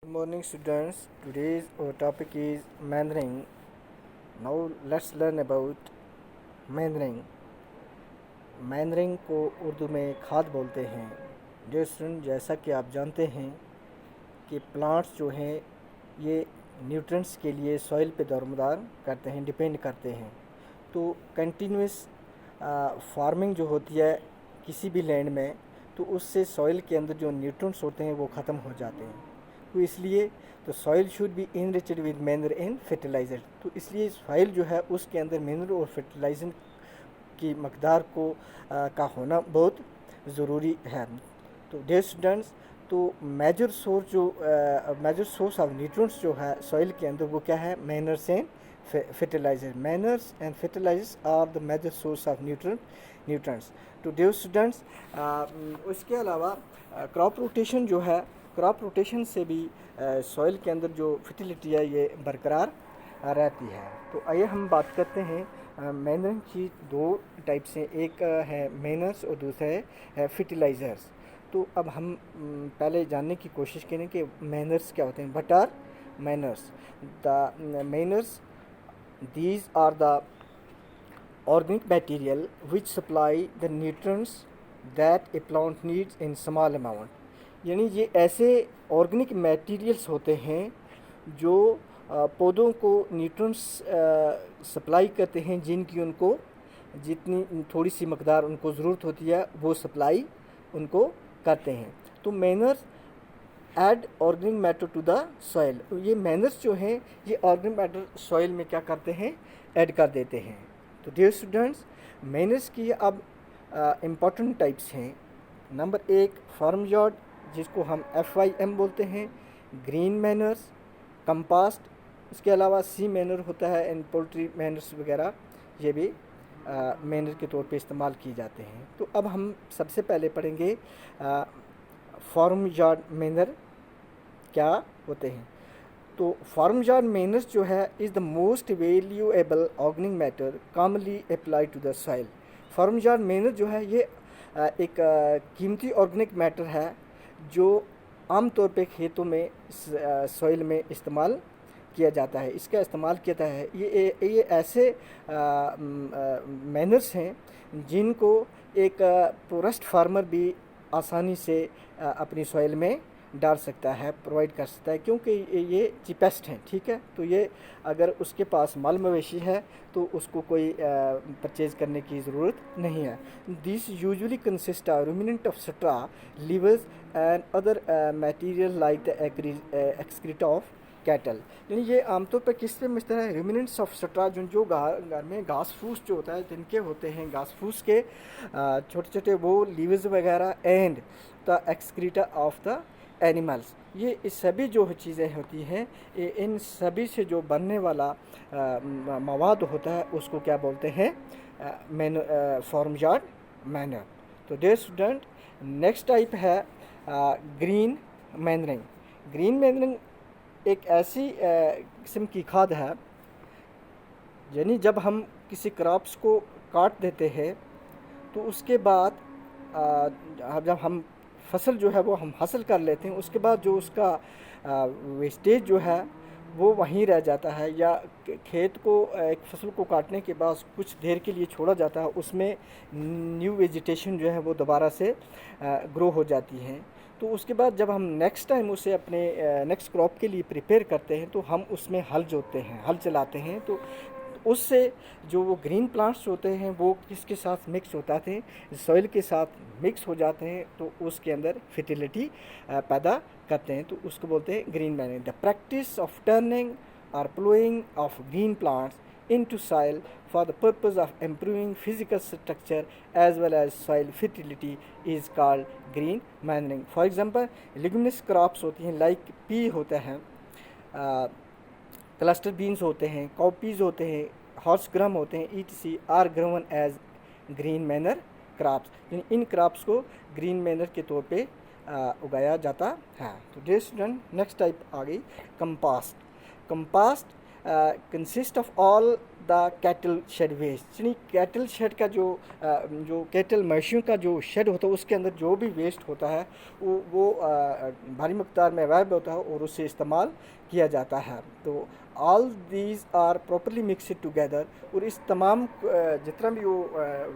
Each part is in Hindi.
Good morning, students. Today's our topic is mandarin. Now let's learn about mandarin. मैनरिंग को उर्दू में खाद बोलते हैं। डियर स्टूडेंट, जैसा कि आप जानते हैं कि प्लांट्स जो हैं ये न्यूट्रिएंट्स के लिए सॉइल पे दारोमदार करते हैं, डिपेंड करते हैं। तो कंटिन्यूस फार्मिंग जो होती है किसी भी लैंड में, तो उससे सॉइल के अंदर जो न्यूट्रिएंट्स होते हैं वो ख़त्म हो जाते हैं। तो इसलिए तो soil should be enriched with mineral and fertilizer. तो इसलिए सॉइल जो है उसके अंदर मिनरल और फर्टिलाइजर की मकदार को का होना बहुत ज़रूरी है। तो डियर स्टूडेंट्स, तो मेजर सोर्स ऑफ न्यूट्रिएंट्स जो है सॉइल के अंदर वो क्या है? Manures and fertilizer. Manures and fertilizers are the major source of nutrients. तो डियर स्टूडेंट्स, उसके अलावा क्रॉप रोटेशन जो है, क्रॉप रोटेशन से भी सॉइल के अंदर जो फर्टिलिटी है ये बरकरार रहती है। तो आइए हम बात करते हैं मैनरिंग की दो टाइप से, एक है मैनर्स और दूसरा है फर्टिलाइज़र्स। तो अब हम पहले जानने की कोशिश करें कि मैनर्स क्या होते हैं। What are manures? The manures, these are the organic material which supply the nutrients that a plant needs in small amount। यानी ये ऐसे ऑर्गेनिक मटेरियल्स होते हैं जो पौधों को न्यूट्रिएंट्स सप्लाई करते हैं, जिनकी उनको जितनी थोड़ी सी मकदार उनको ज़रूरत होती है वो सप्लाई उनको करते हैं। तो manures add organic matter to the soil. ये मैनर्स जो हैं ये ऑर्गेनिक मैटर सॉइल में क्या करते हैं? ऐड कर देते हैं। तो डियर स्टूडेंट्स, मैनर्स की अब इम्पॉर्टेंट टाइप्स हैं। नंबर 1 फार्म यार्ड, जिसको हम FYM बोलते हैं, ग्रीन मैनर्स, कंपास्ट, इसके अलावा सी मैनर होता है एंड पोल्ट्री मैनर्स वगैरह, ये भी मैनर के तौर पे इस्तेमाल किए जाते हैं। तो अब हम सबसे पहले पढ़ेंगे फार्म यार्ड मैनर क्या होते हैं। तो फार्म यार्ड मैनर्स जो है is the most valuable organic matter commonly apply to the soil. Farm yard manure जो है ये एक कीमती ऑर्गेनिक मैटर है जो आमतौर पे खेतों में सॉइल में इस्तेमाल किया जाता है। इसका इस्तेमाल किया जाता है, ये ऐसे मैनर्स हैं जिनको एक पोरस्ट फार्मर भी आसानी से अपनी सॉइल में डाल सकता है, प्रोवाइड कर सकता है, क्योंकि ये चीपेस्ट हैं। ठीक है, तो ये अगर उसके पास माल मवेशी है तो उसको कोई परचेज करने की ज़रूरत नहीं है। This usually consist of ruminant of straw, levers and other material like the excreta of cattle. यानी ये आमतौर पर किस पे मिलता है? रूमिनेंट्स ऑफ स्ट्रा, जो घर में घास फूस जो होता है, जिनके होते हैं घास फूस के छोटे छोटे वो लीवर्स वगैरह, and the excreta of the animals. ये सभी जो चीज़ें होती हैं, इन सभी से जो बनने वाला मवाद होता है उसको क्या बोलते हैं? Farm yard manure. तो डियर स्टूडेंट, नेक्स्ट टाइप है ग्रीन मैनरिंग। ग्रीन मैनरिंग एक ऐसी किस्म की खाद है, यानी जब हम किसी क्रॉप्स को काट देते हैं तो उसके बाद जब हम फसल जो है वो हम हासिल कर लेते हैं, उसके बाद जो उसका वेस्टेज जो है वो वहीं रह जाता है, या खेत को एक फसल को काटने के बाद कुछ देर के लिए छोड़ा जाता है, उसमें न्यू वेजिटेशन जो है वो दोबारा से ग्रो हो जाती है। तो उसके बाद जब हम नेक्स्ट टाइम उसे अपने नेक्स्ट क्रॉप के लिए प्रिपेयर करते हैं तो हम उसमें हल जोतते हैं, हल चलाते हैं। तो उससे जो वो ग्रीन प्लांट्स होते हैं वो किसके साथ मिक्स होता थे? सॉइल के साथ मिक्स हो जाते हैं, तो उसके अंदर फर्टिलिटी पैदा करते हैं। तो उसको बोलते हैं green manuring. The practice of turning और ploughing of green plants into soil for the purpose of improving physical structure as well as soil fertility is called green manuring। For example, leguminous crops होती हैं, like pea होता है, क्लस्टर बीन्स होते हैं, कॉपीज़ होते हैं, हॉर्स ग्राम होते हैं, etc are grown as green manure crops. इन क्रॉप्स को ग्रीन मैनर के तौर पे उगाया जाता है। तो डियर स्टूडेंट, नेक्स्ट टाइप आ गई compost. Compost consist of all the cattle shed waste, यानी कैटल शेड का जो कैटल मवेशियों का जो शेड होता है उसके अंदर जो भी वेस्ट होता है वो भारी मकदार में अवेलेबल होता है और उससे इस्तेमाल किया जाता है। तो all these are properly mixed together, और इस तमाम जितना भी वो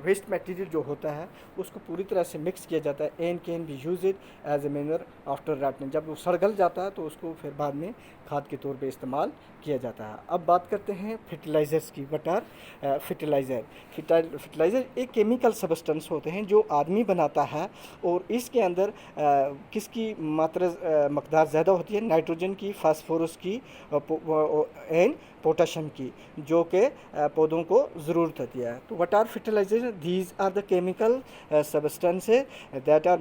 वेस्ट मटेरियल जो होता है उसको पूरी तरह से मिक्स किया जाता है and can be use it as a manure after rotting. जब वो सड़गल जाता है तो उसको फिर बाद में खाद के तौर पे इस्तेमाल किया जाता है। अब बात करते हैं फर्टिलाइज़र्स की। What are fertilizer? फर्टिलाइज़र एक केमिकल सब्सटेंस होते हैं जो आदमी बनाता है, और इसके अंदर किसकी मकदार ज़्यादा होती है? नाइट्रोजन की, फास्फोरस की एंड पोटाशियम की, जो कि पौधों को ज़रूरत होती है। तो what are fertilizer? These are the chemical substances that are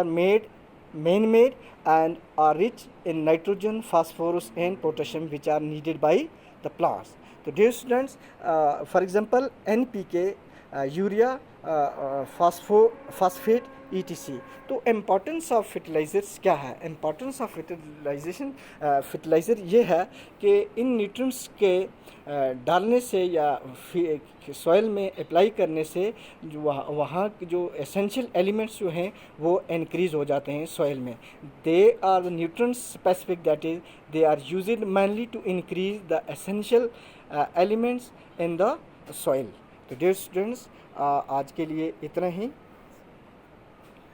made man-made and are rich in nitrogen, phosphorus and potassium, which are needed by the plants. So dear students, for example NPK, urea, phosphate etc. तो इम्पॉर्टेंस ऑफ फर्टिलाइज़र्स क्या है? इम्पॉर्टेंस ऑफ फर्टिलाइज़र ये है कि इन न्यूट्रिएंट्स के डालने से या सॉइल में अप्लाई करने से जो वहाँ के जो एसेंशियल एलिमेंट्स जो हैं वो इंक्रीज़ हो जाते हैं सॉइल में। They are the nutrients specific, that is they are used mainly to increase the essential elements in the soil. तो डियर स्टूडेंट्स, आज के लिए इतना ही।